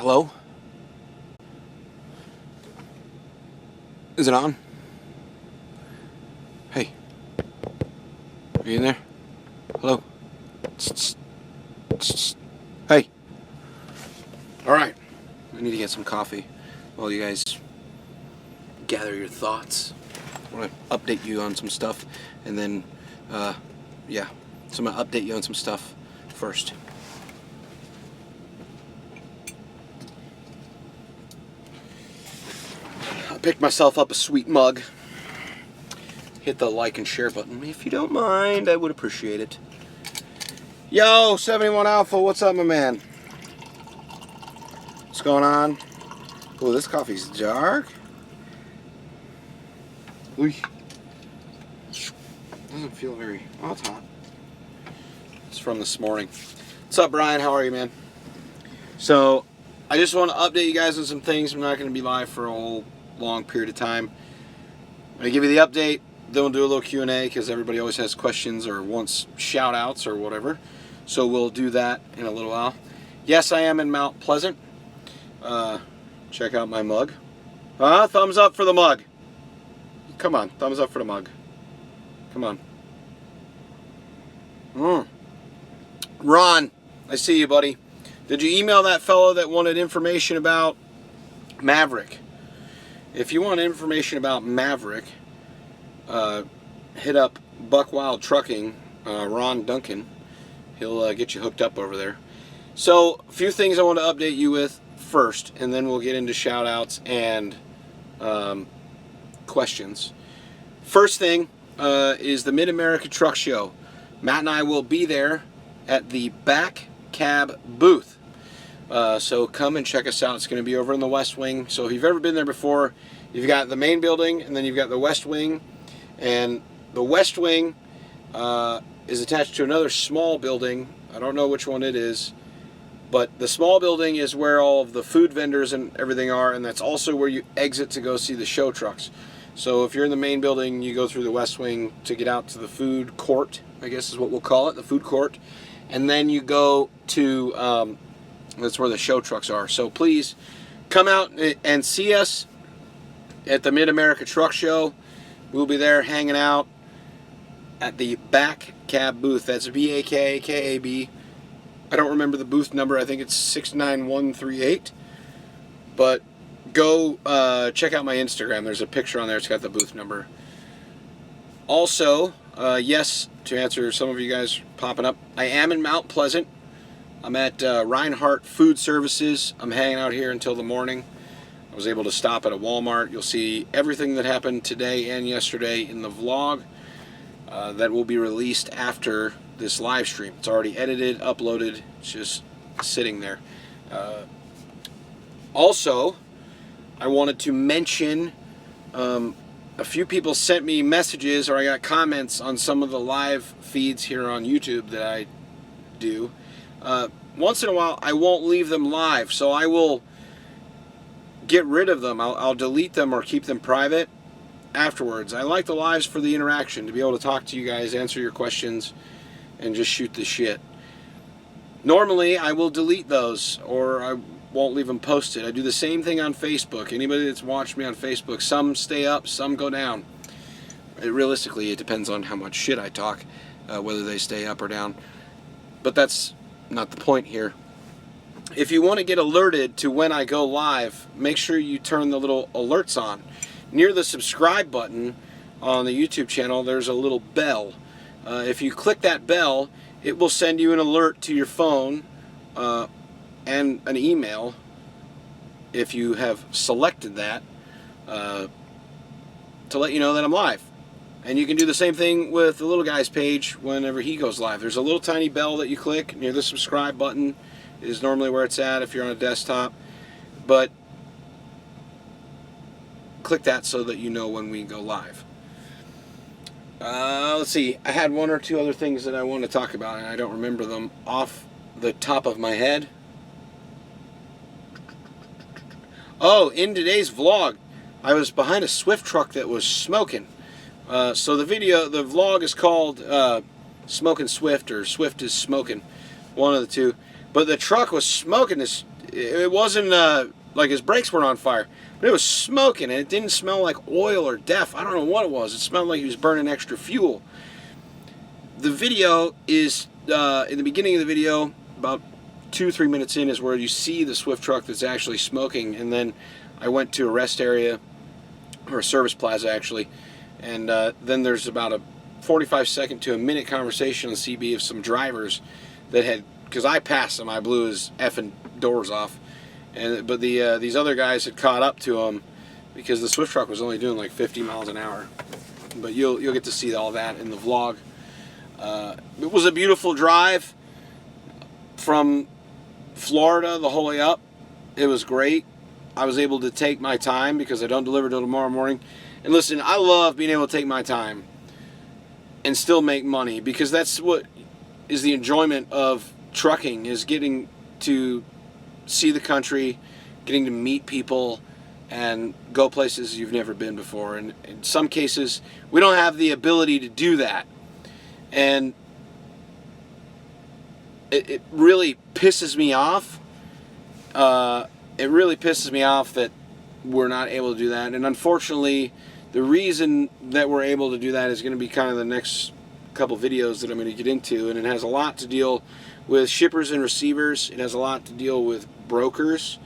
Hello? Is it on? Hey. Are you in there? Hello? Hey. Alright. I need to get some coffee while you guys gather your thoughts. I want to update you on some stuff, and then, yeah. So I'm going to update you on some stuff first. I picked myself up a sweet mug. Hit the like and share button. If you don't mind, I would appreciate it. Yo, 71 Alpha, what's up, my man? What's going on? Oh, this coffee's dark. Ooh. Doesn't feel very... Oh, it's hot. It's from this morning. What's up, Brian? How are you, man? So, I just want to update you guys on some things. I'm not going to be live for a whole long period of time. I'm going to give you the update. Then we'll do a little Q&A because everybody always has questions or wants shout-outs or whatever. So we'll do that in a little while. Yes, I am in Mount Pleasant. Check out my mug. Thumbs up for the mug. Come on, thumbs up for the mug. Come on. Ron, I see you, buddy. Did you email that fellow that wanted information about Maverick? If you want information about Maverick, hit up Buck Wild Trucking, Ron Duncan. He'll get you hooked up over there. So, a few things I want to update you with first, and then we'll get into shout-outs and questions. First thing is the Mid-America Truck Show. Matt and I will be there at the back cab booth. So come and check us out. It's going to be over in the West Wing. So if you've ever been there before, you've got the main building, and then you've got the West Wing. And the West Wing is attached to another small building. I don't know which one it is. But the small building is where all of the food vendors and everything are, and that's also where you exit to go see the show trucks. So if you're in the main building, you go through the West Wing to get out to the food court, I guess is what we'll call it, the food court. And then you go to, that's where the show trucks are. So please come out and see us at the Mid-America Truck Show. We'll be there hanging out at the back cab booth. That's BAKKAB. I don't remember the booth number. I think it's 69138. But go check out my Instagram. There's a picture on there. It's got the booth number. Also, yes, to answer some of you guys popping up, I am in Mount Pleasant. I'm at Reinhardt Food Services. I'm hanging out here until the morning. I was able to stop at a Walmart. You'll see everything that happened today and yesterday in the vlog that will be released after this live stream. It's already edited, uploaded. It's just sitting there. Also, I wanted to mention a few people sent me messages, or I got comments on some of the live feeds here on YouTube that I do. Once in a while, I won't leave them live, so I will get rid of them. I'll delete them or keep them private afterwards. I like the lives for the interaction, to be able to talk to you guys, answer your questions, and just shoot the shit. Normally, I will delete those, or I won't leave them posted. I do the same thing on Facebook. Anybody that's watched me on Facebook, some stay up, some go down. Realistically, it depends on how much shit I talk, whether they stay up or down. But that's not the point here. If you want to get alerted to when I go live, make sure you turn the little alerts on. Near the subscribe button on the YouTube channel, there's a little bell. If you click that bell, it will send you an alert to your phone and an email if you have selected that to let you know that I'm live. And you can do the same thing with the little guy's page whenever he goes live. There's a little tiny bell that you click near the subscribe button. It is normally where it's at if you're on a desktop. But click that so that you know when we go live. Let's see. I had one or two other things that I want to talk about, and I don't remember them off the top of my head. Oh, in today's vlog, I was behind a Swift truck that was smoking. So the vlog is called Smoking Swift, or Swift is Smoking, one of the two. But the truck was smoking. it wasn't like his brakes weren't on fire, but it was smoking, and it didn't smell like oil or death. I don't know what it was. It smelled like he was burning extra fuel. The video is, in the beginning of the video, about 2-3 minutes in, is where you see the Swift truck that's actually smoking, and then I went to a rest area, or a service plaza actually, and then there's about a 45-second to a minute conversation on CB of some drivers that had, because I passed him, I blew his effing doors off, but these other guys had caught up to him because the Swift truck was only doing like 50 miles an hour. But you'll get to see all that in the vlog. It was a beautiful drive from Florida the whole way up. It was great. I was able to take my time because I don't deliver till tomorrow morning. And listen, I love being able to take my time and still make money, because that's what is the enjoyment of trucking, is getting to see the country, getting to meet people, and go places you've never been before. And in some cases, we don't have the ability to do that. And it really pisses me off. It really pisses me off that we're not able to do that. And unfortunately, the reason that we're able to do that is going to be kind of the next couple videos that I'm going to get into. And it has a lot to deal with shippers and receivers. It has a lot to deal with brokers.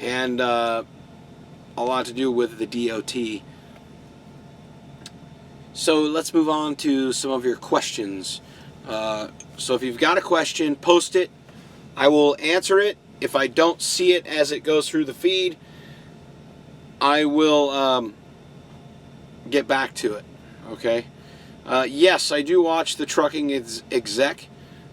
And a lot to do with the DOT. So let's move on to some of your questions. So if you've got a question, post it. I will answer it. If I don't see it as it goes through the feed, I will get back to it. Okay? Yes, I do watch the Trucking Exec.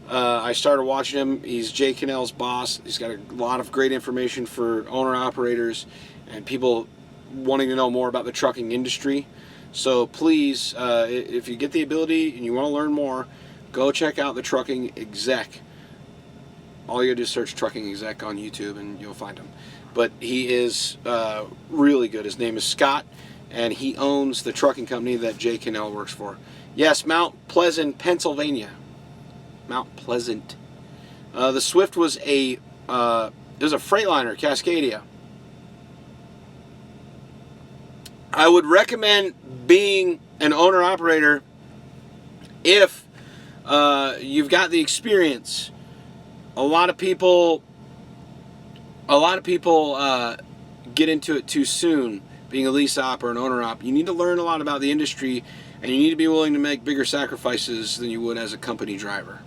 I started watching him. He's Jay Cannell's boss. He's got a lot of great information for owner-operators and people wanting to know more about the trucking industry. So please, if you get the ability and you want to learn more, go check out the Trucking Exec. All you gotta do is search Trucking Exec on YouTube and you'll find him. But he is really good. His name is Scott, and he owns the trucking company that Jay Cannell works for. Yes, Mount Pleasant, Pennsylvania. Mount Pleasant. The Swift was it was a Freightliner, Cascadia. I would recommend being an owner-operator if you've got the experience. A lot of people get into it too soon, being a lease op or an owner op. You need to learn a lot about the industry, and you need to be willing to make bigger sacrifices than you would as a company driver.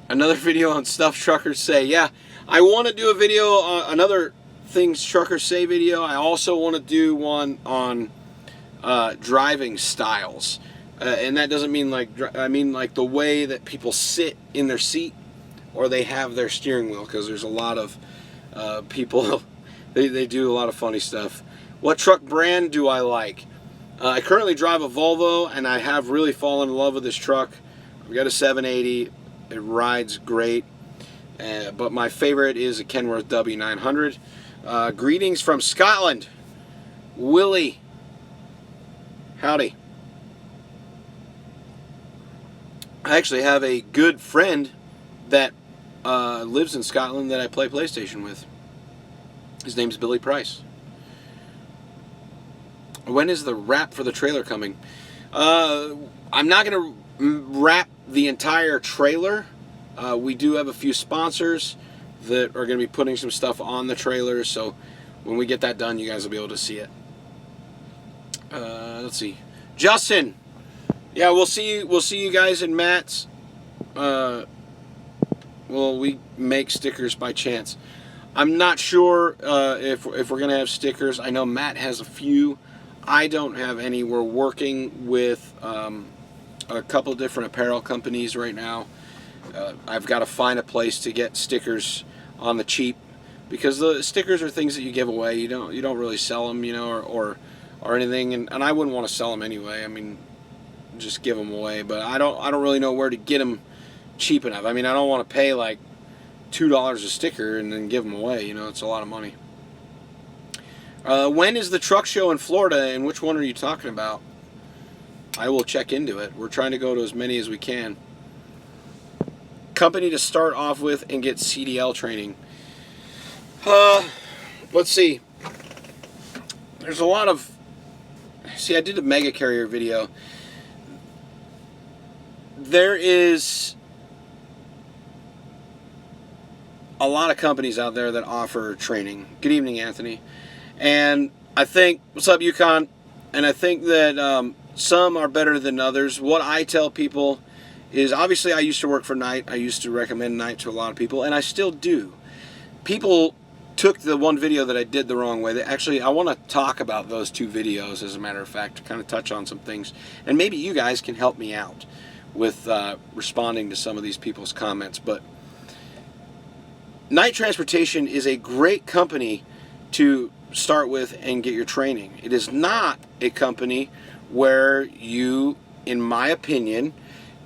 Another video on stuff truckers say. Yeah, I want to do a video, another things truckers say video. I also want to do one on driving styles. And that doesn't mean like, I mean like the way that people sit in their seat or they have their steering wheel, because there's a lot of people, they do a lot of funny stuff. What truck brand do I like? I currently drive a Volvo, and I have really fallen in love with this truck. I've got a 780. It rides great. But my favorite is a Kenworth W900. Greetings from Scotland. Willie. Howdy. I actually have a good friend that lives in Scotland that I play PlayStation with. His name's Billy Price. When is the wrap for the trailer coming? I'm not going to wrap the entire trailer. We do have a few sponsors that are going to be putting some stuff on the trailer, so when we get that done, you guys will be able to see it. Let's see. Justin! Yeah, we'll see you guys in Matt's. Well, we make stickers by chance. I'm not sure if we're gonna have stickers. I know Matt has a few. I don't have any. We're working with a couple different apparel companies right now. I've got to find a place to get stickers on the cheap, because the stickers are things that you give away. You don't really sell them, you know, or anything. And I wouldn't want to sell them anyway. I mean, just give them away. But I don't really know where to get them cheap enough. I mean, I don't want to pay like $2 a sticker and then give them away. You know, it's a lot of money. When is the truck show in Florida, and which one are you talking about? I will check into it. We're trying to go to as many as we can. company to start off with and get CDL training. Let's see. There's a lot of... See, I did a mega carrier video. There is a lot of companies out there that offer training. Good evening, Anthony. And I think... What's up, Yukon? And I think that some are better than others. What I tell people is, obviously I used to work for Knight. I used to recommend Knight to a lot of people, and I still do. People took the one video that I did the wrong way. Actually, I want to talk about those two videos, as a matter of fact, to kind of touch on some things. And maybe you guys can help me out with responding to some of these people's comments. But Knight Transportation is a great company to start with and get your training. It is not a company where you, in my opinion,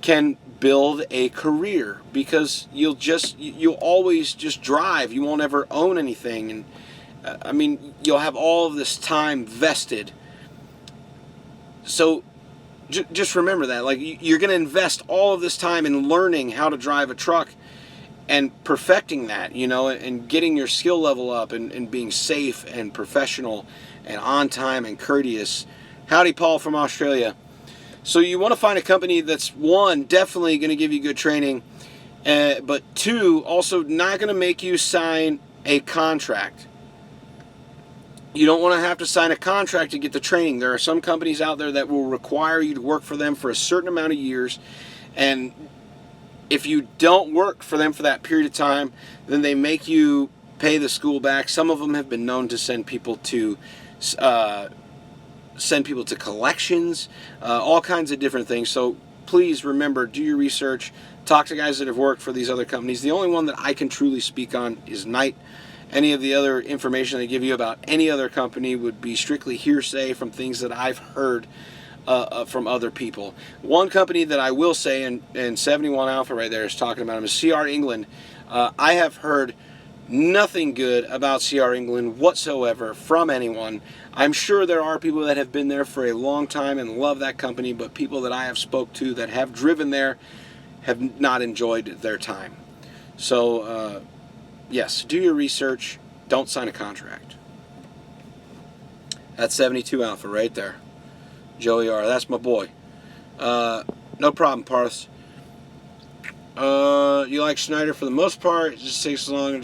can build a career, because you'll always just drive. You won't ever own anything, and I mean, you'll have all of this time vested. So just remember that, like, you're going to invest all of this time in learning how to drive a truck and perfecting that, you know, and getting your skill level up, and being safe and professional and on time and courteous. Howdy, Paul from Australia. So you want to find a company that's, one, definitely going to give you good training, but two, also not going to make you sign a contract. You don't want to have to sign a contract to get the training. There are some companies out there that will require you to work for them for a certain amount of years, and if you don't work for them for that period of time, then they make you pay the school back. Some of them have been known to send people to collections, all kinds of different things. So please remember, do your research, talk to guys that have worked for these other companies. The only one that I can truly speak on is Knight. Any of the other information they give you about any other company would be strictly hearsay from things that I've heard from other people. One company that I will say, and 71 Alpha right there is talking about him, is CR England. I have heard nothing good about CR England whatsoever from anyone. I'm sure there are people that have been there for a long time and love that company, but people that I have spoke to that have driven there have not enjoyed their time. So, yes, do your research. Don't sign a contract. That's 72 Alpha right there. Joey R. That's my boy. No problem, Parth. You like Schneider for the most part. It just takes long.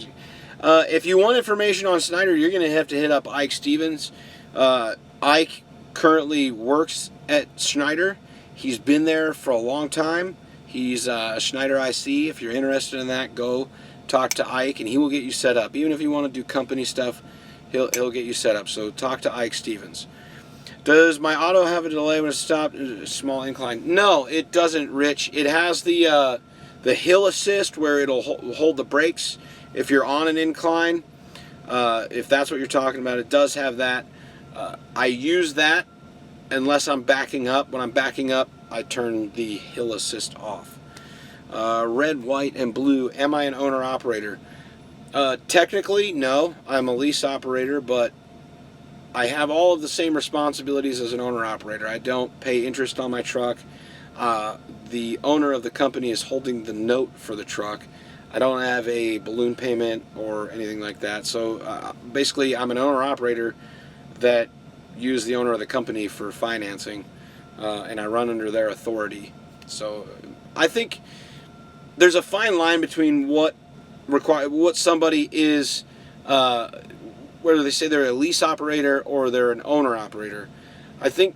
If you want information on Schneider, you're going to have to hit up Ike Stevens. Ike currently works at Schneider. He's been there for a long time. He's a Schneider IC. If you're interested in that, go talk to Ike, and he will get you set up. Even if you want to do company stuff, he'll get you set up. So talk to Ike Stevens. Does my auto have a delay when it stopped? Small incline. No, it doesn't, Rich. It has the hill assist where it'll hold the brakes if you're on an incline. If that's what you're talking about, it does have that. I use that unless I'm backing up. When I'm backing up, I turn the hill assist off. Red, white, and blue. Am I an owner-operator? Technically, no. I'm a lease operator, but I have all of the same responsibilities as an owner-operator. I don't pay interest on my truck. The owner of the company is holding the note for the truck. I don't have a balloon payment or anything like that. So basically, I'm an owner-operator that use the owner of the company for financing, and I run under their authority. So I think there's a fine line between what somebody is, whether they say they're a lease operator or they're an owner operator. I think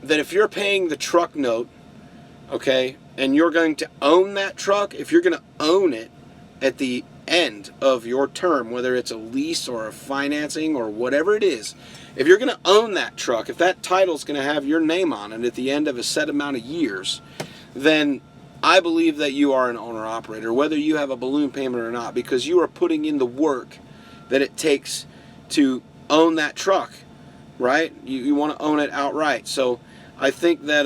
that if you're paying the truck note, okay, and you're going to own that truck, if you're going to own it at the end of your term, whether it's a lease or a financing or whatever it is, if you're going to own that truck, if that title's going to have your name on it at the end of a set amount of years, then I believe that you are an owner-operator, whether you have a balloon payment or not, because you are putting in the work that it takes to own that truck, right? You want to own it outright. So I think that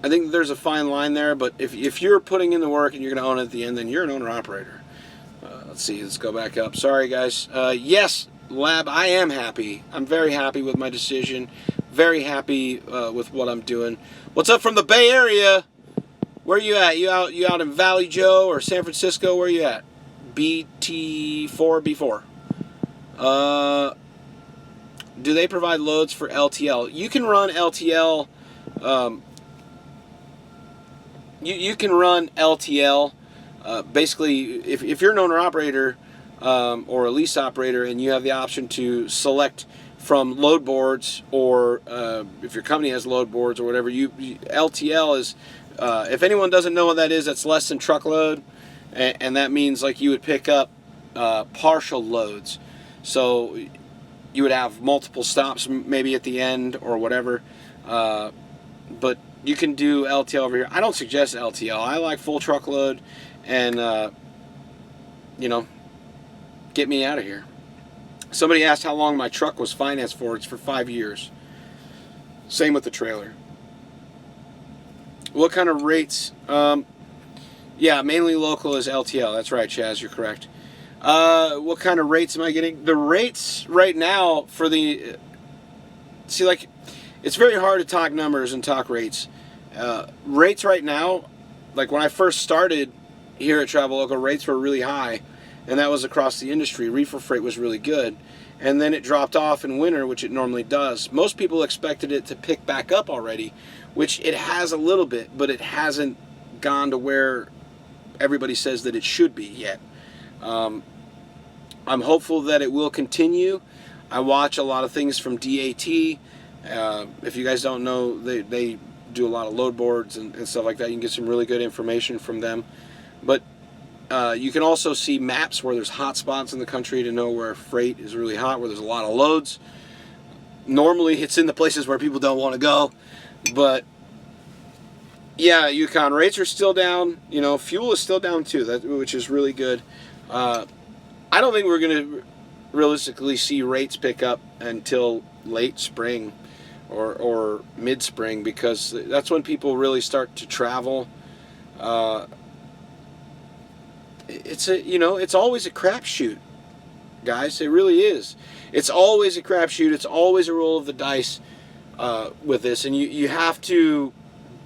there's a fine line there, but if you're putting in the work and you're going to own it at the end, then you're an owner-operator. Let's see, let's go back up. Sorry, guys. Yes, Lab, I am happy. I'm very happy with my decision. Very happy with what I'm doing. What's up from the Bay Area? Where are you at? You out in Valley Joe or San Francisco? Where are you at? BT4B4. Do they provide loads for LTL? You can run LTL. You can run LTL. Basically, if you're an owner-operator or a lease operator and you have the option to select from load boards, or if your company has load boards or whatever, LTL is, if anyone doesn't know what that is, that's less than truckload, and that means like you would pick up partial loads. So you would have multiple stops maybe at the end or whatever, but you can do LTL over here. I don't suggest LTL. I like full truckload, and get me out of here. Somebody asked how long my truck was financed for. It's for 5 years. Same with the trailer. What kind of rates? Yeah, mainly local is LTL. That's right, Chaz. You're correct. What kind of rates am I getting? The rates right now for the... See, like, it's very hard to talk numbers and talk rates. Rates right now, like when I first started here at Travel Local, rates were really high, and that was across the industry. Reefer freight was really good, and then it dropped off in winter, which it normally does. Most people expected it to pick back up already, which it has a little bit, but it hasn't gone to where everybody says that it should be yet. I'm hopeful that it will continue. I watch a lot of things from DAT. If you guys don't know, they do a lot of load boards and stuff like that. You can get some really good information from them. But you can also see maps where there's hot spots in the country to know where freight is really hot, where there's a lot of loads. Normally it's in the places where people don't want to go. But yeah, Yukon rates are still down. Fuel is still down too, which is really good. I don't think we're going to realistically see rates pick up until late spring or mid-spring, because that's when people really start to travel. It's always a crapshoot, guys. It really is. It's always a crapshoot. It's always a roll of the dice with this, and you have to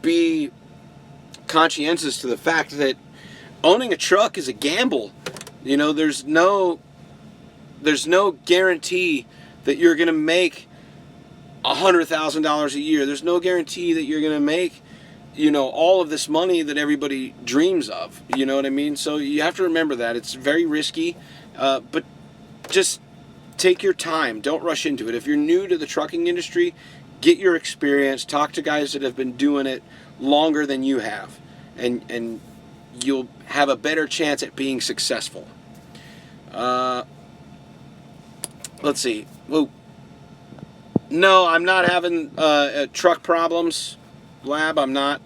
be conscientious to the fact that owning a truck is a gamble. There's no guarantee that you're going to make $100,000 a year. There's no guarantee that you're going to make all of this money that everybody dreams of. You know what I mean? So you have to remember that. It's very risky, but just take your time. Don't rush into it. If you're new to the trucking industry, get your experience. Talk to guys that have been doing it longer than you have, and you'll have a better chance at being successful. Let's see. Whoa. No, I'm not having truck problems, Lab. I'm not.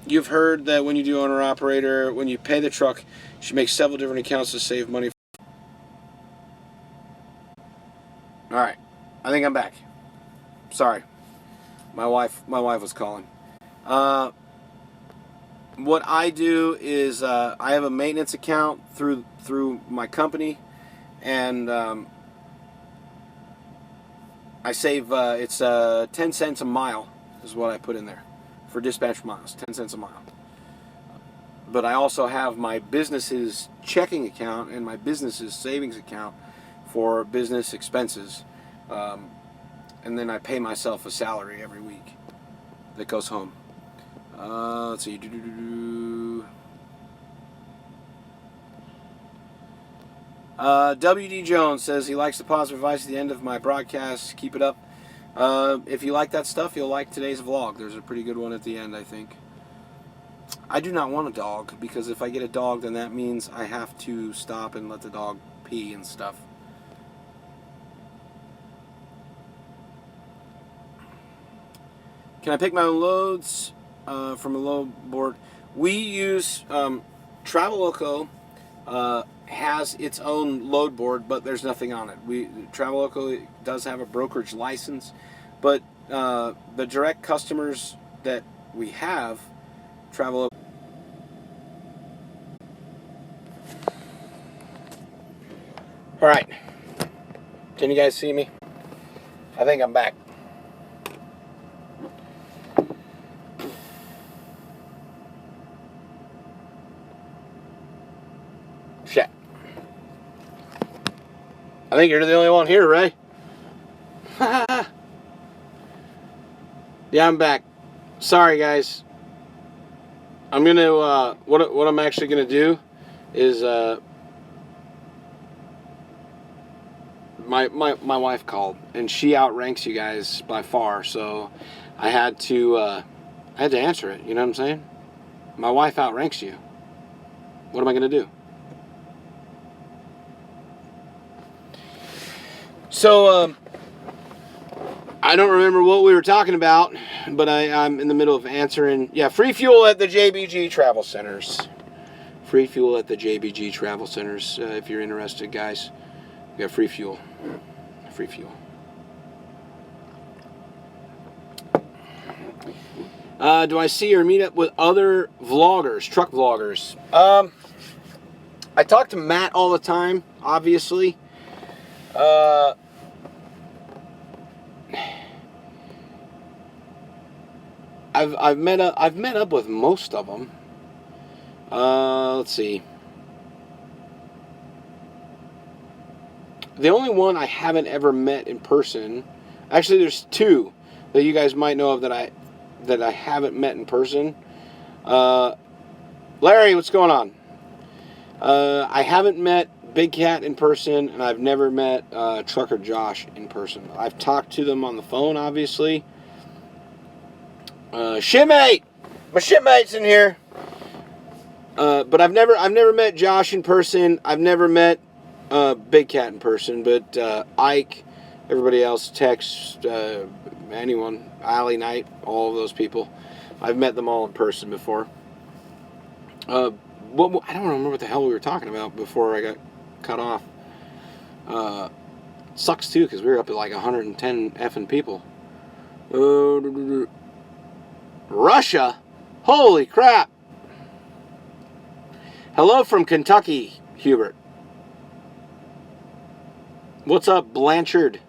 You've heard that when you do owner-operator, when you pay the truck, you should make several different accounts to save money. All right, I think I'm back. Sorry, my wife was calling. What I do is I have a maintenance account through my company, and I save. It's 10 cents a mile is what I put in there for dispatch miles. 10 cents a mile. But I also have my business's checking account and my business's savings account for business expenses, and then I pay myself a salary every week that goes home. Let's see. WD Jones says he likes the positive advice at the end of my broadcast. Keep it up. If you like that stuff, you'll like today's vlog. There's a pretty good one at the end, I think. I do not want a dog, because if I get a dog, then that means I have to stop and let the dog pee and stuff. Can I pick my own loads from a load board? We use Traveloco has its own load board, but there's nothing on it. Traveloco does have a brokerage license, but the direct customers that we have, Traveloco. All right, can you guys see me? I think I'm back. think you're the only one here, Ray. Yeah, I'm back. Sorry, guys. I'm gonna what I'm actually gonna do is my wife called and she outranks you guys by far, so I had to answer it. You know what I'm saying? My wife outranks you. What am I gonna do? So I don't remember what we were talking about, but I'm in the middle of answering. Yeah, free fuel at the JBG Travel Centers. Free fuel at the JBG Travel Centers. If you're interested, guys, we got free fuel. Free fuel. Do I see or meet up with other vloggers, truck vloggers? I talk to Matt all the time, obviously. I've met up with most of them. Let's see. The only one I haven't ever met in person, actually, there's two that you guys might know of that I haven't met in person. Larry, what's going on? I haven't met Big Cat in person, and I've never met Trucker Josh in person. I've talked to them on the phone, obviously. Shipmate! My shipmate's in here. But I've never met Josh in person. I've never met Big Cat in person, but Ike, everybody else, Tex, anyone, Alley Knight, all of those people. I've met them all in person before. I don't remember what the hell we were talking about before I got cut off. Sucks too, because we were up at like 110 effing people. Russia? Holy crap! Hello from Kentucky, Hubert. What's up, Blanchard?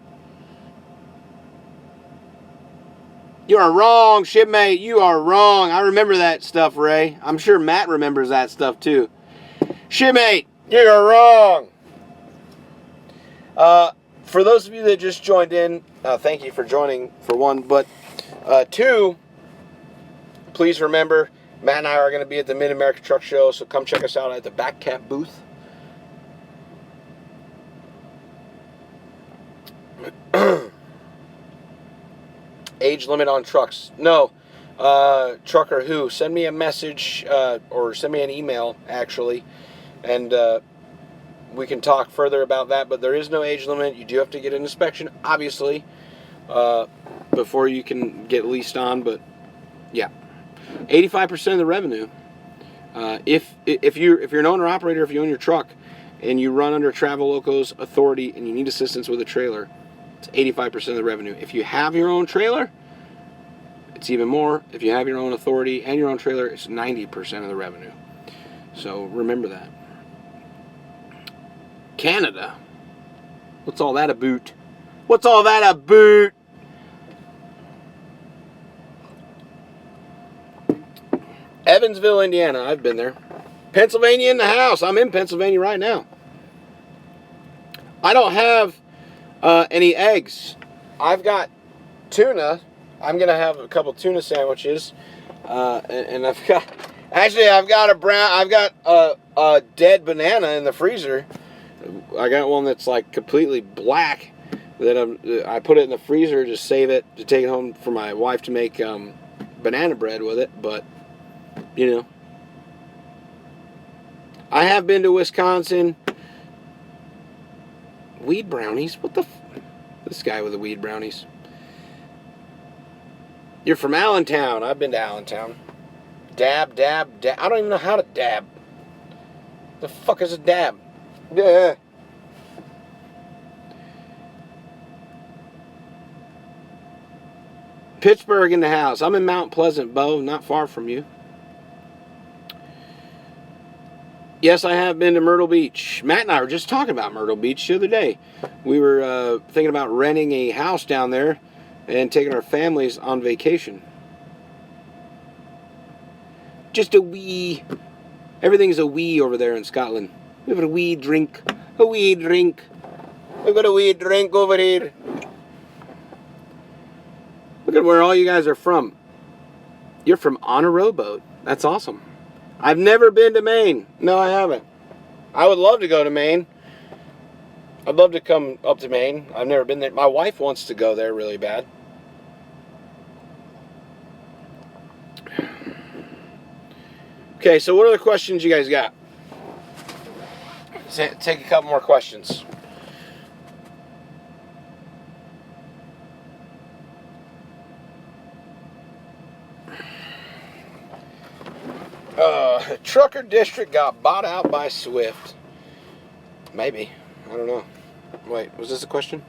You are wrong, shipmate. You are wrong. I remember that stuff, Ray. I'm sure Matt remembers that stuff, too. Shipmate, you are wrong. For those of you that just joined in, thank you for joining, for one. But, two, please remember, Matt and I are going to be at the Mid-America Truck Show, so come check us out at the Back Cap booth. Age limit on trucks. No. Trucker who? Send me a message or send me an email, actually, and we can talk further about that. But there is no age limit. You do have to get an inspection, obviously, before you can get leased on. But, yeah. 85% of the revenue. If you're an owner-operator, if you own your truck, and you run under Travelocos authority and you need assistance with a trailer, it's 85% of the revenue. If you have your own trailer, it's even more. If you have your own authority and your own trailer, it's 90% of the revenue. So remember that. Canada. What's all that about? What's all that about? Evansville, Indiana. I've been there. Pennsylvania in the house. I'm in Pennsylvania right now. I don't have any eggs. I've got tuna. I'm gonna have a couple tuna sandwiches, and I've got a dead banana in the freezer. I got one that's like completely black that I put it in the freezer to save it to take it home for my wife to make banana bread with it. But you know, I have been to Wisconsin. Weed brownies? What the this guy with the weed brownies. You're from Allentown. I've been to Allentown. Dab, dab, dab. I don't even know how to dab. The fuck is a dab? Yeah. Pittsburgh in the house. I'm in Mount Pleasant, Bo, not far from you. Yes, I have been to Myrtle Beach. Matt and I were just talking about Myrtle Beach the other day. We were thinking about renting a house down there and taking our families on vacation. Just a wee. Everything's a wee over there in Scotland. We have a wee drink. A wee drink. We've got a wee drink over here. Look at where all you guys are from. You're from on a rowboat. That's awesome. I've never been to Maine. No, I haven't. I would love to go to Maine. I'd love to come up to Maine. I've never been there. My wife wants to go there really bad. Okay, so what other questions you guys got? Take a couple more questions. Trucker District got bought out by Swift. Maybe. I don't know. Wait, was this a question?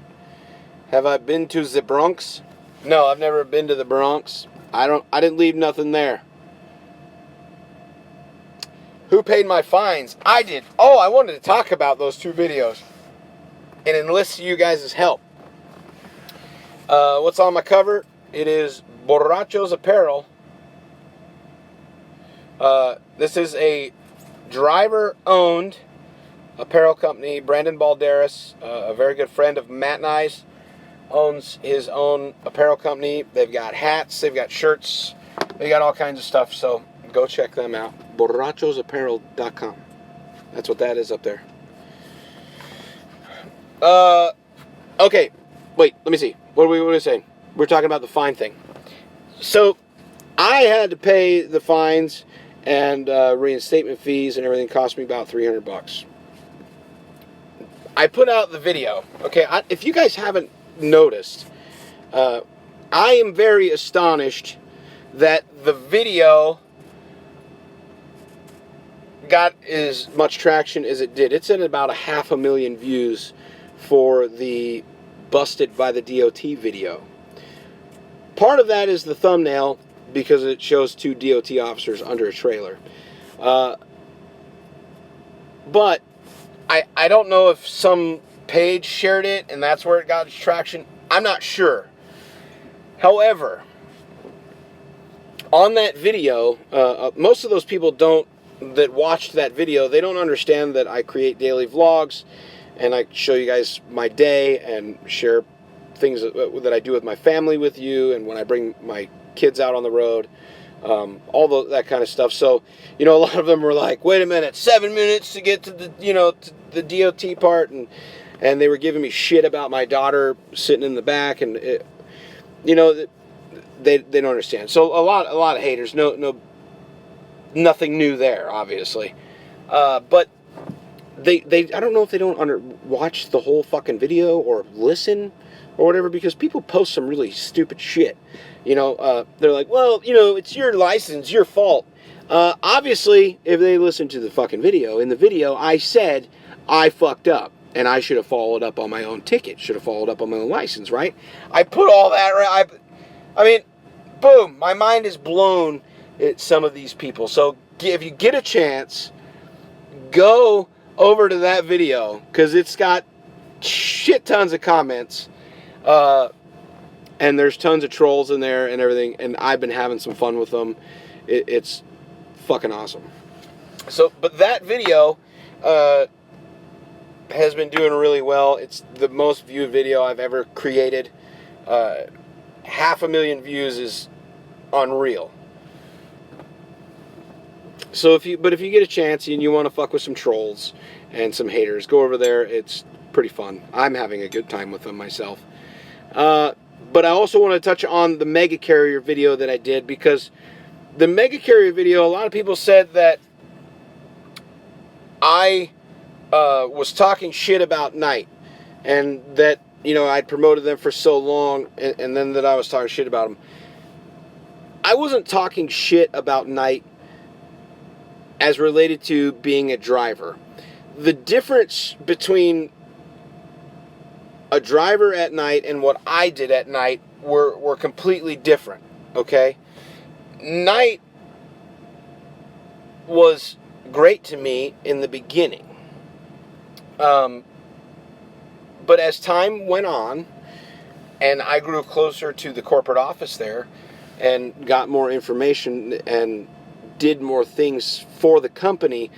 Have I been to the Bronx? No, I've never been to the Bronx. I didn't leave nothing there. Who paid my fines? I did. Oh, I wanted to talk about those 2 videos and enlist you guys' help. What's on my cover? It is Borrachos Apparel. This is a driver-owned apparel company. Brandon Balderas, a very good friend of Matt and I's, owns his own apparel company. They've got hats, they've got shirts, they got all kinds of stuff, so go check them out. BorrachosApparel.com. That's what that is up there. Okay, wait, let me see. What are we saying? We're talking about the fine thing. So, I had to pay the fines and reinstatement fees and everything. Cost me about $300. I put out the video. Okay, if you guys haven't noticed, I am very astonished that the video got as much traction as it did. It's at about 500,000 views for the Busted by the DOT video. Part of that is the thumbnail, because it shows 2 DOT officers under a trailer. But I don't know if some page shared it and that's where it got its traction. I'm not sure. However, on that video, most of those people that watched that video, they don't understand that I create daily vlogs and I show you guys my day and share things that I do with my family with you, and when I bring my kids out on the road, all that kind of stuff. So, a lot of them were like, wait a minute, 7 minutes to get to the, to the DOT part, and they were giving me shit about my daughter sitting in the back, and they don't understand. So a lot of haters. Nothing new there, obviously. But they I don't know if they don't watch the whole fucking video or listen or whatever, because people post some really stupid shit. They're like, well, it's your license, your fault. Obviously, if they listen to the fucking video, in the video I said I fucked up and I should have followed up on my own ticket, should have followed up on my own license, right? I put all that right. I mean, boom, my mind is blown at some of these people. So if you get a chance, go over to that video, because it's got shit tons of comments, and there's tons of trolls in there and everything, and I've been having some fun with them. It's fucking awesome. So, but that video has been doing really well. It's the most viewed video I've ever created. 500,000 views is unreal. So if you get a chance and you want to fuck with some trolls and some haters, go over there. It's pretty fun. I'm having a good time with them myself. But I also want to touch on the mega carrier video that I did, because the mega carrier video, a lot of people said that I was talking shit about Night, and that I'd promoted them for so long, and then that I was talking shit about them. I wasn't talking shit about Night as related to being a driver. The difference between a driver at night and what I did at night were completely different, okay? Night was great to me in the beginning. But as time went on, and I grew closer to the corporate office there, and got more information and did more things for the company,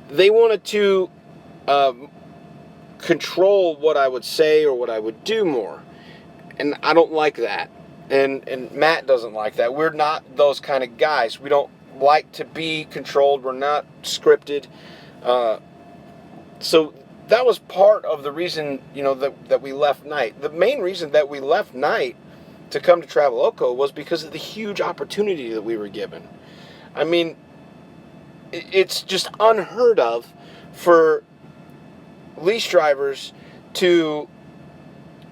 they wanted to control what I would say or what I would do more. And I don't like that. And Matt doesn't like that. We're not those kind of guys. We don't like to be controlled. We're not scripted. So that was part of the reason, that we left Night. The main reason that we left Night to come to Traveloco was because of the huge opportunity that we were given. I mean, it's just unheard of for lease drivers to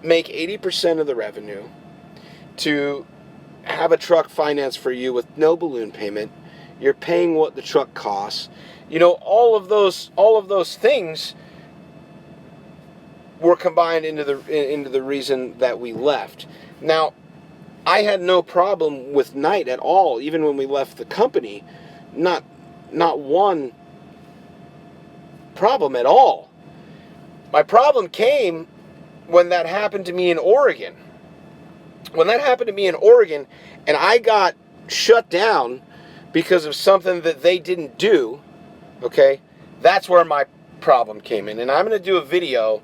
make 80% of the revenue, to have a truck financed for you with no balloon payment. You're paying what the truck costs. All of those things were combined into the reason that we left. Now, I had no problem with Night at all, even when we left the company. Not one problem at all. My problem came when that happened to me in Oregon. When that happened to me in Oregon, and I got shut down because of something that they didn't do, okay, that's where my problem came in. And I'm going to do a video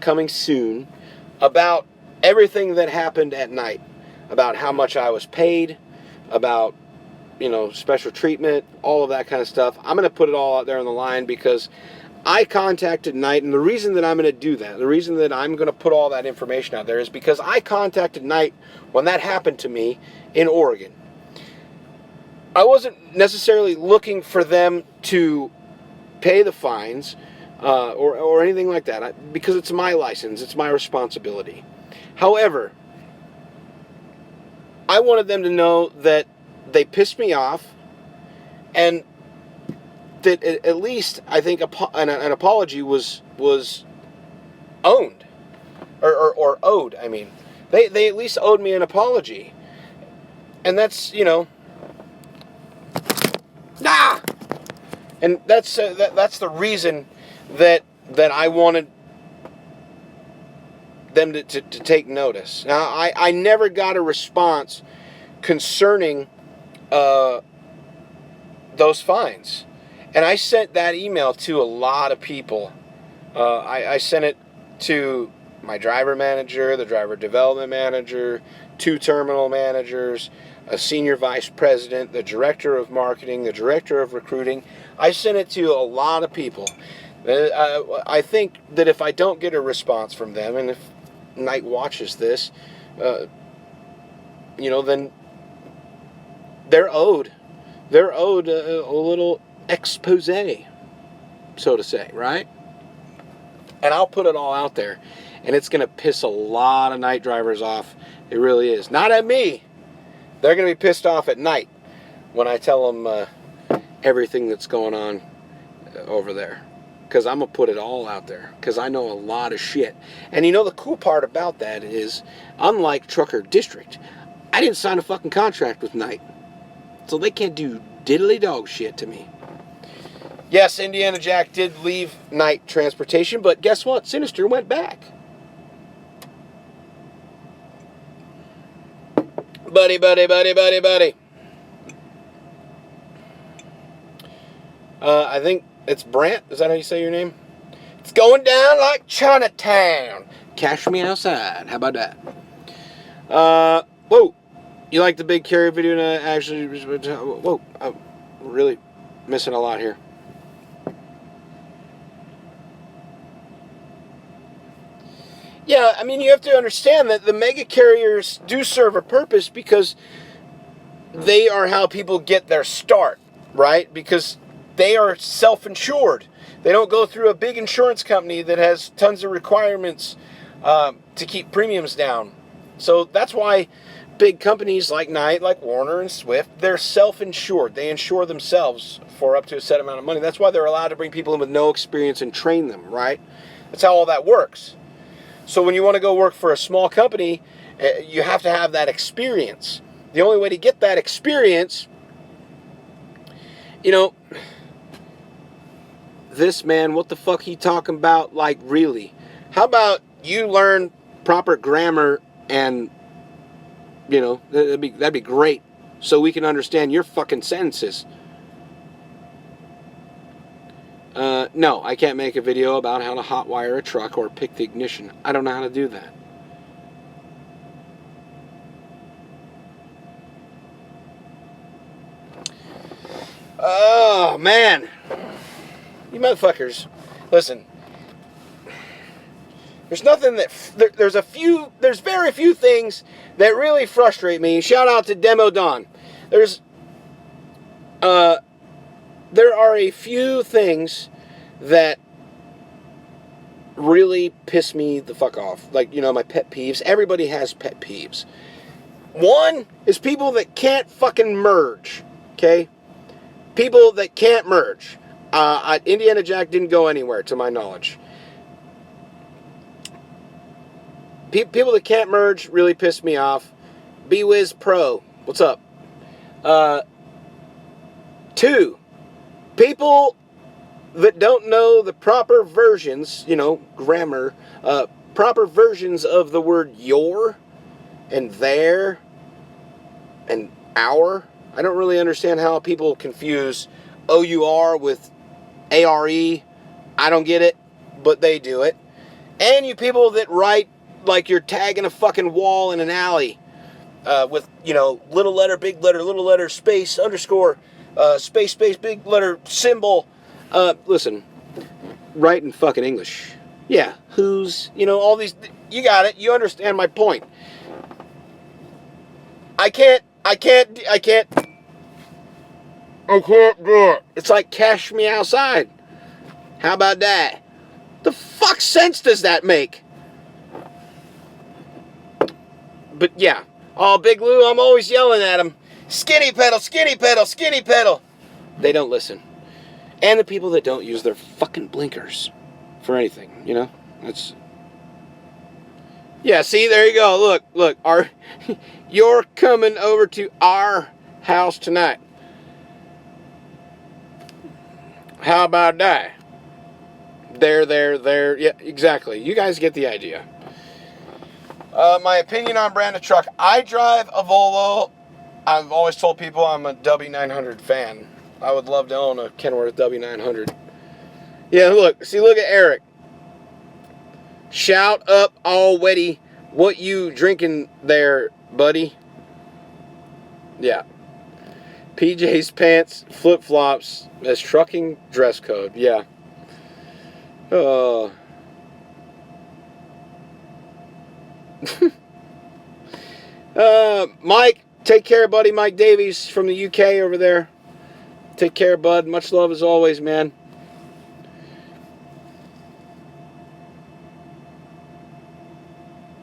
coming soon about everything that happened at Night, about how much I was paid, about, special treatment, all of that kind of stuff. I'm going to put it all out there on the line because I contacted Night, and the reason that I'm going to do that, the reason that I'm going to put all that information out there is because I contacted Night when that happened to me in Oregon. I wasn't necessarily looking for them to pay the fines or anything like that, because it's my license, it's my responsibility. However, I wanted them to know that they pissed me off, and that at least I think an apology was owned or owed. I mean, they at least owed me an apology, and that's and that's the reason that I wanted them to take notice. Now, I never got a response concerning those fines. And I sent that email to a lot of people. I sent it to my driver manager, the driver development manager, 2 terminal managers, a senior vice president, the director of marketing, the director of recruiting. I sent it to a lot of people. I think that if I don't get a response from them, and if Night watches this, then they're owed a little expose, so to say, right? And I'll put it all out there, and it's going to piss a lot of Night drivers off. It really is. Not at me. They're going to be pissed off at Night when I tell them everything that's going on over there, because I'm going to put it all out there, because I know a lot of shit. And the cool part about that is, unlike Trucker District, I didn't sign a fucking contract with Night, so they can't do diddly dog shit to me. Yes, Indiana Jack did leave Night Transportation, but guess what? Sinister went back. Buddy. I think it's Brant. Is that how you say your name? It's going down like Chinatown. Cash me outside. How about that? Whoa. You like the big carry video? Actually, whoa. I'm really missing a lot here. Yeah, I mean, you have to understand that the mega carriers do serve a purpose, because they are how people get their start, right? Because they are self-insured. They don't go through a big insurance company that has tons of requirements to keep premiums down. So that's why big companies like Night, like Warner and Swift, they're self-insured. They insure themselves for up to a set amount of money. That's why they're allowed to bring people in with no experience and train them, right? That's how all that works. So when you want to go work for a small company, you have to have that experience. The only way to get that experience, this man, what the fuck he talking about? Like, really? How about you learn proper grammar and, that'd be great, so we can understand your fucking sentences. No, I can't make a video about how to hotwire a truck or pick the ignition. I don't know how to do that. Oh, man. You motherfuckers. Listen. There's nothing that... There's very few things that really frustrate me. Shout out to Demo Don. There are a few things that really piss me the fuck off. Like, you know, my pet peeves. Everybody has pet peeves. One is people that can't fucking merge. Okay? People that can't merge. Indiana Jack didn't go anywhere, to my knowledge. People that can't merge really piss me off. B-Wiz Pro, what's up? 2, people that don't know the proper versions, you know, grammar, proper versions of the word your and there and our. I don't really understand how people confuse O-U-R with A-R-E. I don't get it, but they do it. And you people that write like you're tagging a fucking wall in an alley with, you know, little letter, big letter, little letter, space, underscore, space, big letter, symbol. Listen, write in fucking English. Yeah, who's, you know, all these, you got it, you understand my point. I can't do it. It's like cash me outside. How about that? The fuck sense does that make? But yeah. Oh, Big Lou, I'm always yelling at him. Skinny pedal, skinny pedal, skinny pedal. They don't listen. And the people that don't use their fucking blinkers for anything, you know? That's... Yeah, see, there you go. Look, you're coming over to our house tonight. How about that? There. Yeah, exactly. You guys get the idea. My opinion on brand of truck. I drive a Volvo. I've always told people I'm a W900 fan. I would love to own a Kenworth W900. Yeah, look at Eric. Shout up already. What you drinking there, buddy? Yeah. PJ's pants, flip-flops as trucking dress code. Yeah. Mike, take care, buddy. Mike Davies from the UK over there. Take care, bud. Much love as always, man.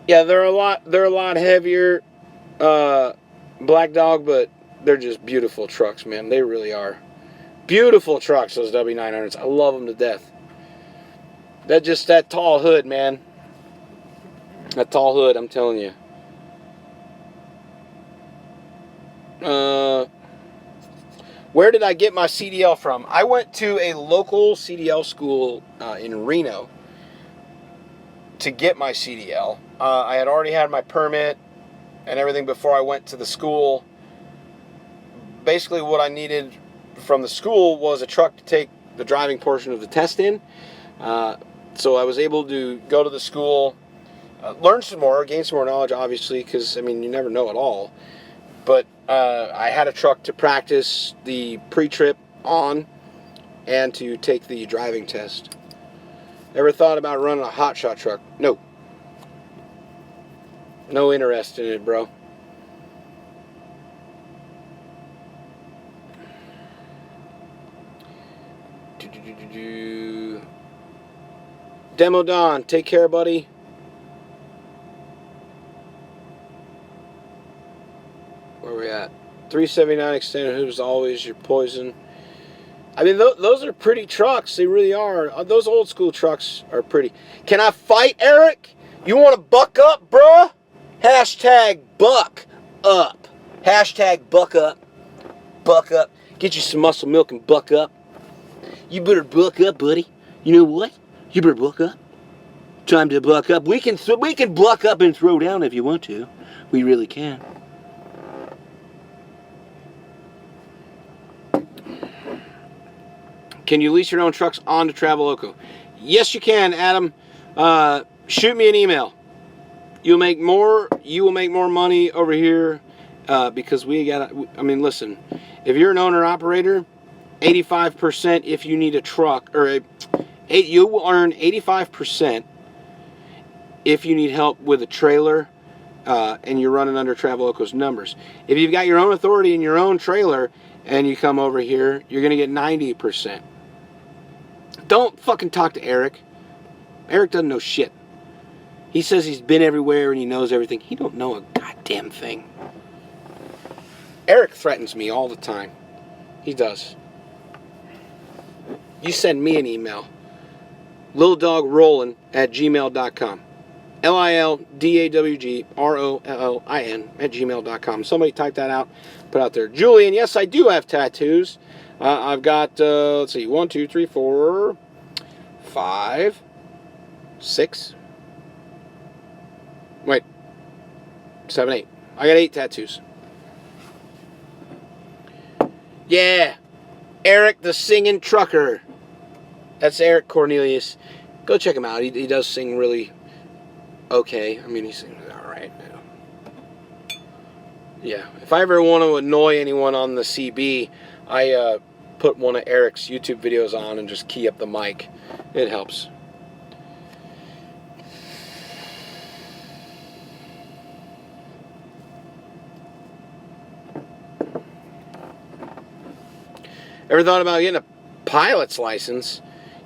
Yeah, they're a lot heavier, Black Dog, but they're just beautiful trucks, man. They really are. Beautiful trucks, those W900s. I love them to death. That tall hood, man. That tall hood, I'm telling you. Where did I get my CDL from? I went to a local CDL school in Reno to get my CDL. I had already had my permit and everything before I went to the school. Basically, what I needed from the school was a truck to take the driving portion of the test in. So I was able to go to the school, learn some more, gain some more knowledge, obviously, because, I mean, you never know it all. But I had a truck to practice the pre-trip on and to take the driving test. Ever thought about running a hotshot truck? No. No interest in it, bro. Demo Don, take care, buddy. Where we at? 379 extended hood was always your poison. I mean, those are pretty trucks. They really are. Those old school trucks are pretty. Can I fight, Eric? You want to buck up, bruh? Hashtag buck up. Hashtag buck up. Buck up. Get you some muscle milk and buck up. You better buck up, buddy. You know what? You better buck up. Time to buck up. We can buck up and throw down if you want to. We really can. Can you lease your own trucks onto Traveloka? Yes, you can, Adam. Shoot me an email. You will make more money over here because we got. I mean, listen. If you're an owner-operator, 85% if you need a truck, you will earn 85% if you need help with a trailer and you're running under Traveloka's numbers. If you've got your own authority and your own trailer and you come over here, you're going to get 90%. Don't fucking talk to Eric. Eric doesn't know shit. He says he's been everywhere and he knows everything. He don't know a goddamn thing. Eric threatens me all the time. He does. You send me an email. LilDawgRollin@gmail.com. LilDawgRollin@gmail.com. Somebody type that out. Put out there. Julian, yes, I do have tattoos. I've got, let's see, 1, 2, 3, 4, 5, 6. Wait. 7, 8. I got 8 tattoos. Yeah. Eric the Singing Trucker. That's Eric Cornelius. Go check him out. He does sing really okay. I mean, he sings alright. Yeah. If I ever want to annoy anyone on the CB, I put one of Eric's YouTube videos on and just key up the mic. It helps. Ever thought about getting a pilot's license?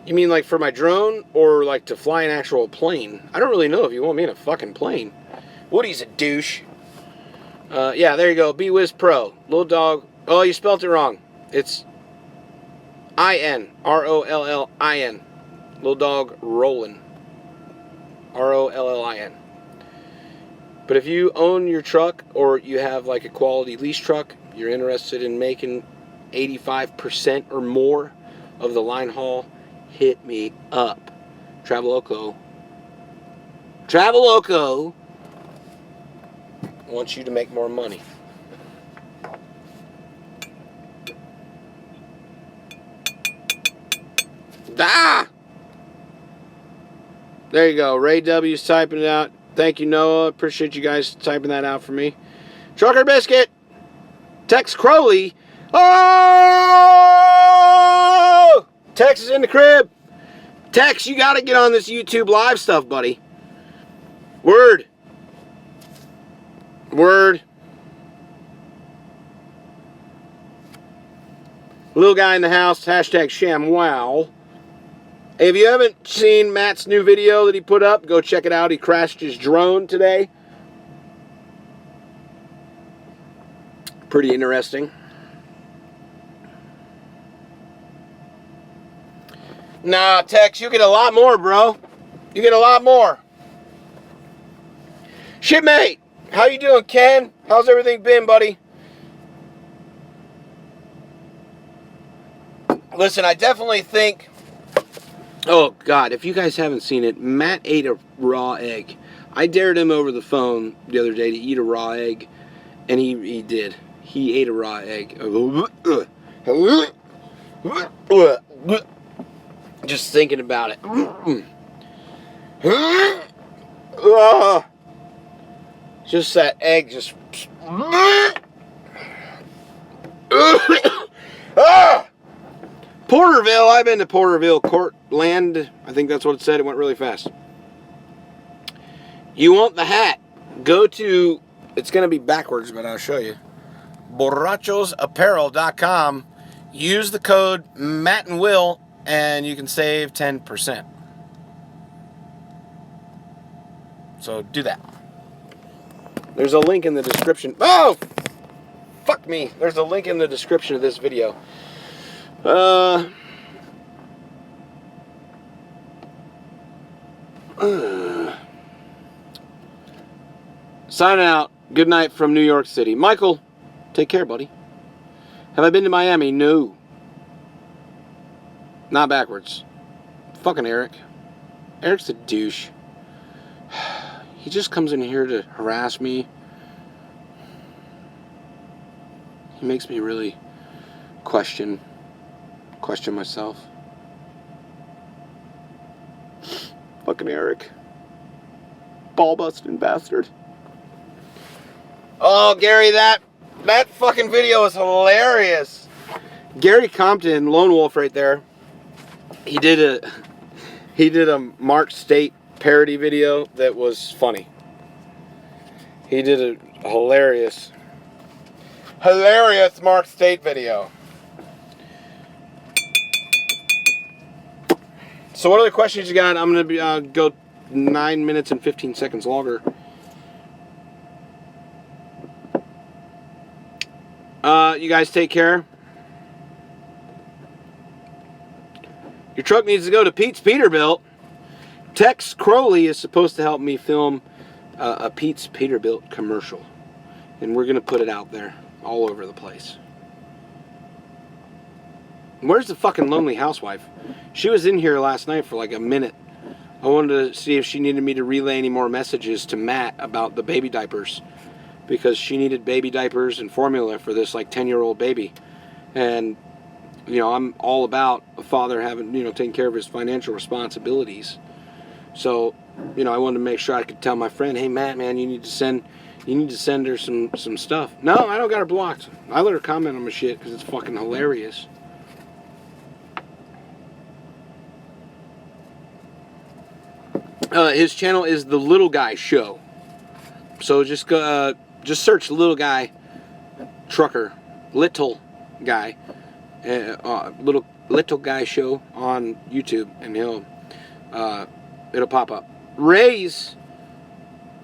You mean like for my drone or like to fly an actual plane? I don't really know if you want me in a fucking plane. Woody's a douche. Yeah, there you go. BWiz Pro. Little Dog. Oh, you spelled it wrong. It's I-N. R-O-L-L-I-N. Little Dawg Rollin. R-O-L-L-I-N. But if you own your truck or you have like a quality lease truck, you're interested in making 85% or more of the line haul, hit me up. Traveloka wants you to make more money. Ah! There you go. Ray W's typing it out. Thank you, Noah. Appreciate you guys typing that out for me. Trucker Biscuit. Tex Crowley. Oh! Tex is in the crib. Tex, you got to get on this YouTube live stuff, buddy. Word. Little guy in the house. Hashtag ShamWow. Hey, if you haven't seen Matt's new video that he put up, go check it out. He crashed his drone today. Pretty interesting. Nah, Tex, you get a lot more, bro. You get a lot more. Shipmate, how you doing, Ken? How's everything been, buddy? Listen, I definitely think... Oh, God, if you guys haven't seen it, Matt ate a raw egg. I dared him over the phone the other day to eat a raw egg, and he did. He ate a raw egg. Just thinking about it. Just that egg just... Porterville, I've been to Porterville Courtland. I think that's what it said. It went really fast. You want the hat? Go to, it's going to be backwards, but I'll show you. borrachosapparel.com. Use the code Matt and Will, and you can save 10%. So do that. There's a link in the description. Oh! Fuck me. There's a link in the description of this video. Signing out. Good night from New York City. Michael, take care, buddy. Have I been to Miami? No. Not backwards. Fucking Eric. Eric's a douche. He just comes in here to harass me. He makes me really question myself. Fucking Eric. Ball busting bastard. Oh, Gary, that fucking video is hilarious. Gary Compton, Lone Wolf right there. He did a Mark State parody video that was funny. He did a hilarious Mark State video. So what other questions you got? I'm gonna go 9 minutes and 15 seconds longer. You guys take care. Your truck needs to go to Pete's Peterbilt. Tex Crowley is supposed to help me film a Pete's Peterbilt commercial. And we're going to put it out there all over the place. Where's the fucking lonely housewife? She was in here last night for like a minute. I wanted to see if she needed me to relay any more messages to Matt about the baby diapers. Because she needed baby diapers and formula for this like 10-year-old baby. And, you know, I'm all about a father having, you know, taking care of his financial responsibilities. So, you know, I wanted to make sure I could tell my friend, hey Matt, man, you need to send her some stuff. No, I don't got her blocked. I let her comment on my shit because it's fucking hilarious. His channel is The Little Guy Show. So just go, just search Little Guy Trucker, Little Guy, Little Guy Show on YouTube, and it'll pop up. Ray's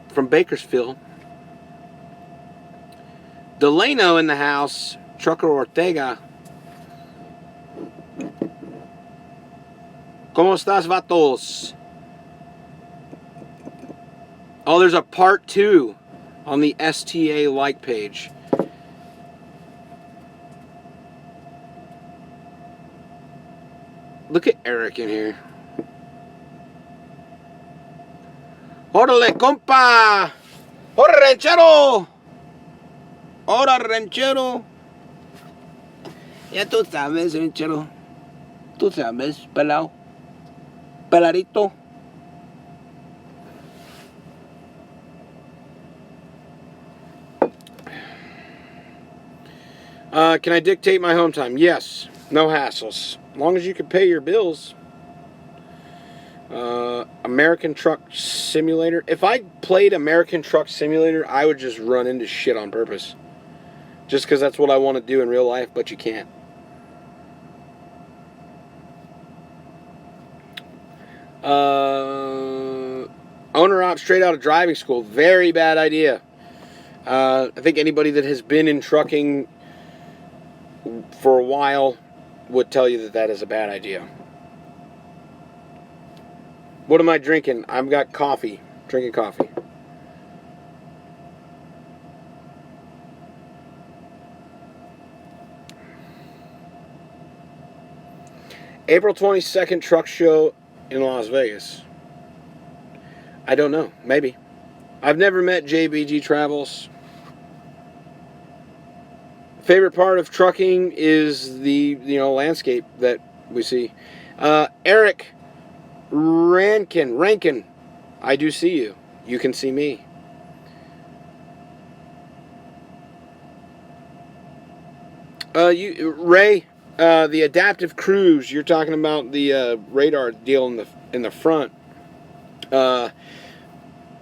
from Bakersfield. Delano in the house. Trucker Ortega. ¿Cómo estás, vatos? Oh, there's a part 2 on the STA like page. Look at Eric in here. Órale, compa. Órale, ranchero. Órale, ranchero. Ya tú sabes, ranchero. Tú sabes, pelao. Peladito. Can I dictate my home time? Yes. No hassles. As long as you can pay your bills. American Truck Simulator. If I played American Truck Simulator, I would just run into shit on purpose. Just because that's what I want to do in real life, but you can't. Owner-op straight out of driving school. Very bad idea. I think anybody that has been in trucking for a while would tell you that that is a bad idea. What am I drinking? I've got coffee. Drinking coffee. April 22nd truck show in Las Vegas. I don't know. Maybe. I've never met JBG Travels. Favorite part of trucking is the landscape that we see. Eric Rankin, I do see you. You can see me. Ray, the adaptive cruise. You're talking about the radar deal in the front.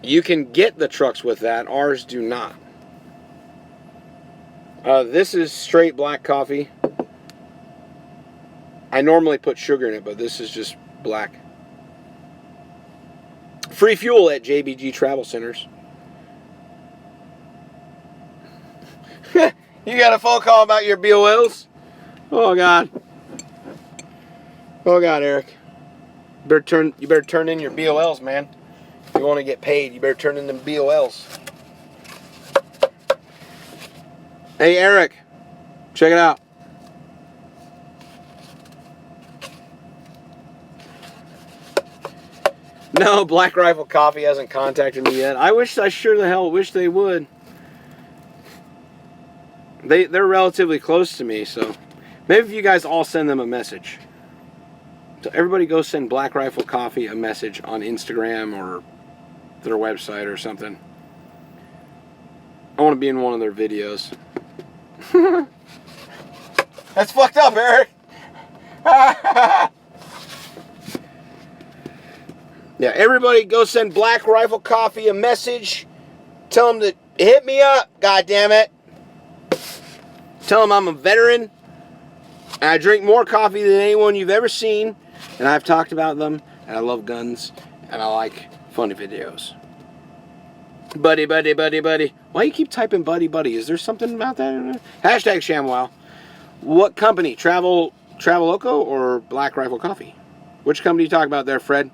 You can get the trucks with that. Ours do not. This is straight black coffee. I normally put sugar in it, but this is just black. Free fuel at JBG Travel Centers. You got a phone call about your BOLs? Oh, God. Oh, God, Eric. You better turn in your BOLs, man. If you want to get paid, you better turn in them BOLs. Hey, Eric. Check it out. No, Black Rifle Coffee hasn't contacted me yet. I sure the hell wish they would. They're relatively close to me, so maybe if you guys all send them a message. So everybody go send Black Rifle Coffee a message on Instagram or their website or something. I want to be in one of their videos. That's fucked up, Eric. Yeah, everybody go send Black Rifle Coffee a message. Tell them to hit me up, goddammit. Tell them I'm a veteran. And I drink more coffee than anyone you've ever seen. And I've talked about them. And I love guns. And I like funny videos. Buddy, buddy, buddy, buddy. Why do you keep typing buddy, buddy? Is there something about that? Hashtag ShamWow. What company? Travel Loco or Black Rifle Coffee? Which company you talking about there, Fred?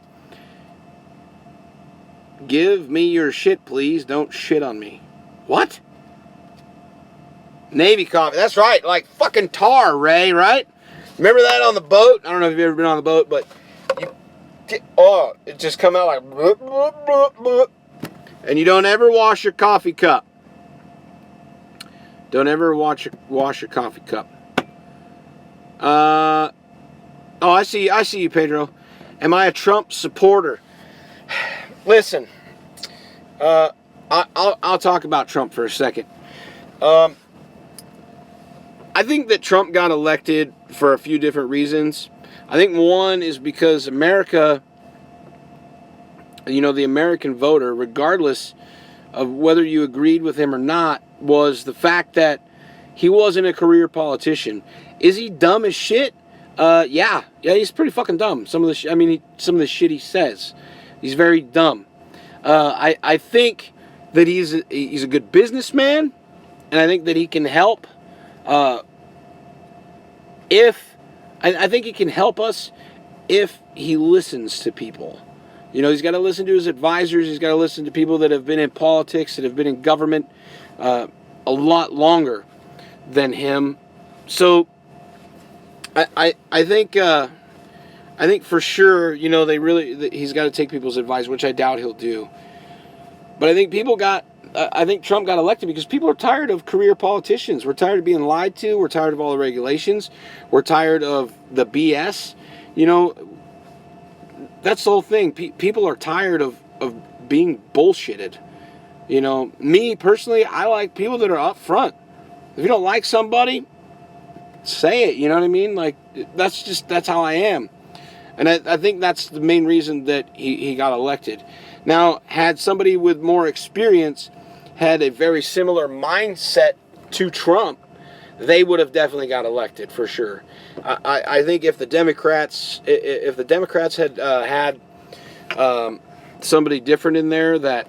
Give me your shit, please. Don't shit on me. What? Navy coffee. That's right. Like fucking tar, Ray, right? Remember that on the boat? I don't know if you've ever been on the boat, but it just come out like bloop, bloop, bloop, bloop. And you don't ever wash your coffee cup. Don't ever wash your coffee cup. I see you, Pedro. Am I a Trump supporter? Listen, I'll talk about Trump for a second. I think that Trump got elected for a few different reasons. I think one is because America, the American voter, regardless of whether you agreed with him or not, was the fact that he wasn't a career politician. Is he dumb as shit? Yeah, he's pretty fucking dumb. Some of the shit he says, he's very dumb. I think that he's a good businessman, and I think that he can help. I think he can help us if he listens to people. He's got to listen to his advisors. He's got to listen to people that have been in politics, that have been in government a lot longer than him. So I think for sure, he's got to take people's advice, which I doubt he'll do. But I think I think Trump got elected because people are tired of career politicians. We're tired of being lied to. We're tired of all the regulations. We're tired of the BS. That's the whole thing. People are tired of being bullshitted. Me personally, I like people that are up front. If you don't like somebody, say it. You know what I mean? Like, that's how I am. And I think that's the main reason that he got elected. Now, had somebody with more experience had a very similar mindset to Trump, they would have definitely got elected for sure. I think if the Democrats had had somebody different in there that,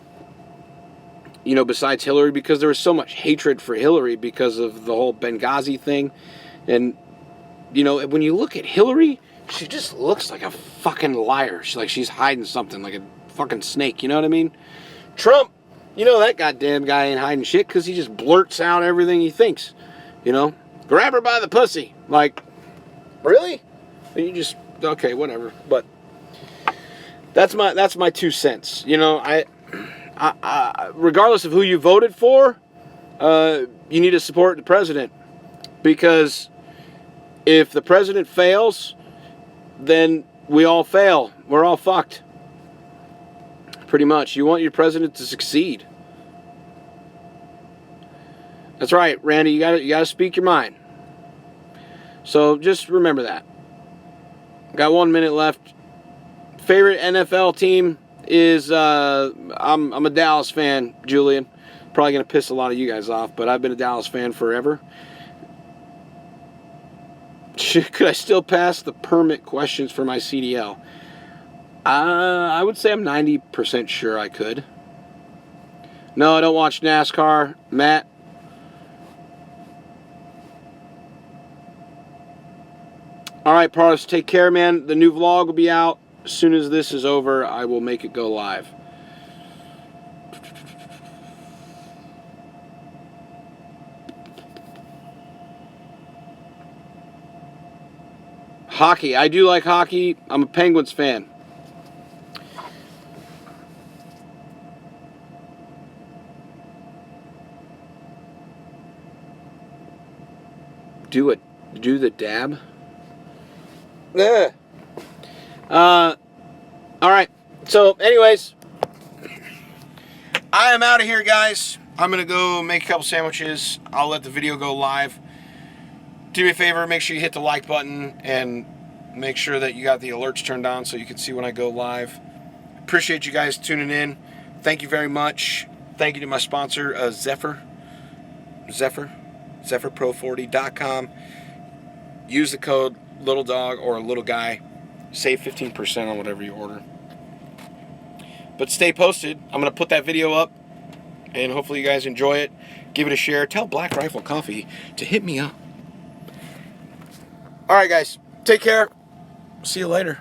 besides Hillary, because there was so much hatred for Hillary because of the whole Benghazi thing, and when you look at Hillary, she just looks like a fucking liar. She's hiding something, like a fucking snake. You know what I mean? Trump, that goddamn guy ain't hiding shit because he just blurts out everything he thinks. Grab her by the pussy. Like, really? And you just, okay, whatever. But that's my 2 cents. I regardless of who you voted for, you need to support the president, because if the president fails, then we all fail. We're all fucked. Pretty much. You want your president to succeed. That's right, Randy. You gotta speak your mind. So just remember that. Got 1 minute left. Favorite NFL team is I'm a Dallas fan, Julian. Probably gonna piss a lot of you guys off, but I've been a Dallas fan forever. Could I still pass the permit questions for my CDL? I would say I'm 90% sure I could. No, I don't watch NASCAR. Matt? Alright, Parlis, take care, man. The new vlog will be out. As soon as this is over, I will make it go live. Hockey. I do like hockey. I'm a Penguins fan. Do the dab? Yeah. All right. So, anyways, I am out of here, guys. I'm going to go make a couple sandwiches. I'll let the video go live. Do me a favor, make sure you hit the like button and make sure that you got the alerts turned on so you can see when I go live. Appreciate you guys tuning in. Thank you very much. Thank you to my sponsor, Zephyr, ZephyrPro40.com. Use the code Little Dog or Little Guy. Save 15% on whatever you order. But stay posted. I'm going to put that video up, and hopefully you guys enjoy it. Give it a share. Tell Black Rifle Coffee to hit me up. All right, guys. Take care. See you later.